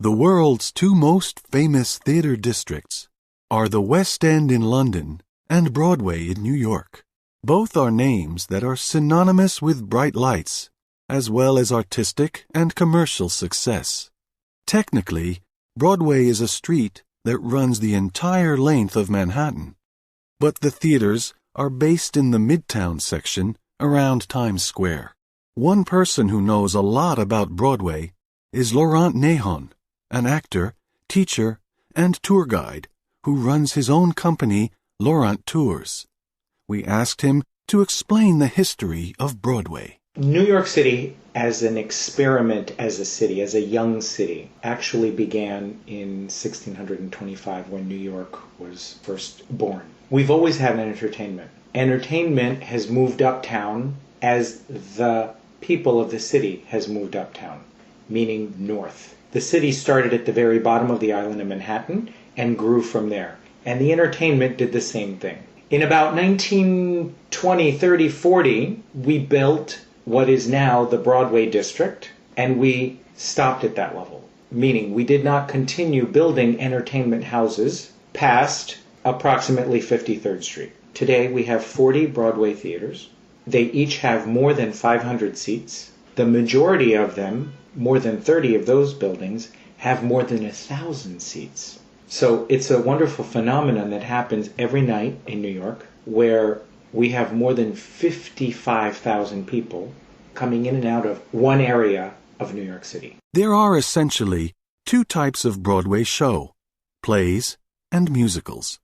The world's two most famous theater districts are the West End in London and Broadway in New York. Both are names that are synonymous with bright lights, as well as artistic and commercial success. Technically, Broadway is a street that runs the entire length of Manhattan, but the theaters are based in the Midtown section around Times Square. One person who knows a lot about Broadway is Laurent Nahon, an actor, teacher, and tour guide who runs his own company, Laurent Tours. We asked him to explain the history of Broadway. New York City, as an experiment as a city, as a young city, actually began in 1625 when New York was first born. We've always had entertainment. Entertainment has moved uptown as the people of the city has moved uptown, meaning north. The city started at the very bottom of the island of Manhattan and grew from there. And the entertainment did the same thing. In about 1920, 30, 40, we built what is now the Broadway district, and we stopped at that level. Meaning we did not continue building entertainment houses past approximately 53rd Street. Today we have 40 Broadway theaters. They each have more than 500 seats. The majority of them, more than 30 of those buildings, have more than 1,000 seats. So it's a wonderful phenomenon that happens every night in New York, where we have more than 55,000 people coming in and out of one area of New York City. There are essentially two types of Broadway show, plays and musicals.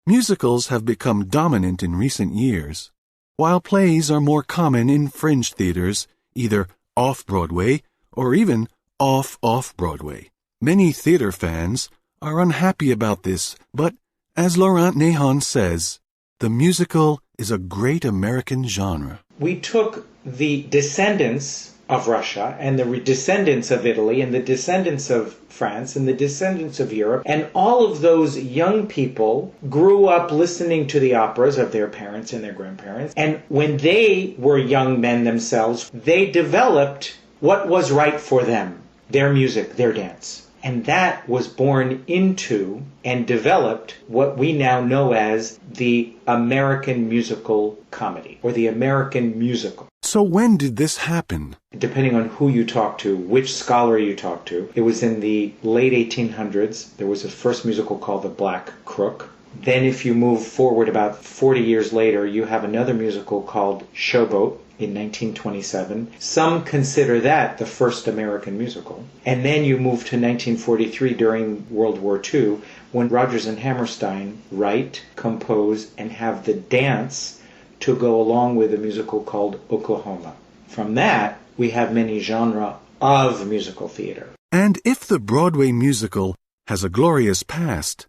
Musicals have become dominant in recent years, while plays are more common in fringe theaters, either off-Broadway or even off-Broadway. Many theater fans are unhappy about this, but as Laurent Nahon says, the musical is a great American genre. We took the descendants of Russia and the descendants of Italy and the descendants of France and the descendants of Europe, and all of those young people grew up listening to the operas of their parents and their grandparents, and when they were young men themselves, they developed what was right for them, their music, their dance. And that was born into and developed what we now know as the American musical comedy, or the American musical. So when did this happen? Depending on who you talk to, which scholar you talk to, it was in the late 1800s. There was a first musical called The Black Crook. Then if you move forward about 40 years later, you have another musical called Showboat in 1927. Some consider that the first American musical. And then you move to 1943 during World War II, when Rodgers and Hammerstein write, compose, and have the dance to go along with a musical called Oklahoma. From that, we have many genres of musical theater. And if the Broadway musical has a glorious past,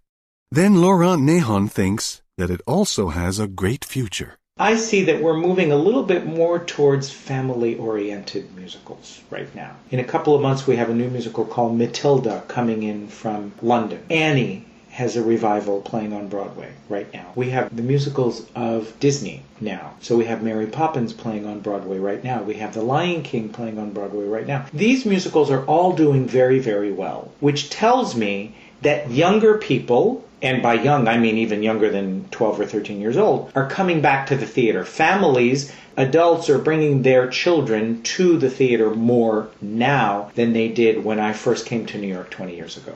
then Laurent Nahon thinks that it also has a great future. I see that we're moving a little bit more towards family-oriented musicals right now. In a couple of months, we have a new musical called Matilda coming in from London. Annie has a revival playing on Broadway right now. We have the musicals of Disney now. So we have Mary Poppins playing on Broadway right now. We have The Lion King playing on Broadway right now. These musicals are all doing very, very well, which tells me that younger people, and by young I mean even younger than 12 or 13 years old, are coming back to the theater. Families, adults are bringing their children to the theater more now than they did when I first came to New York 20 years ago.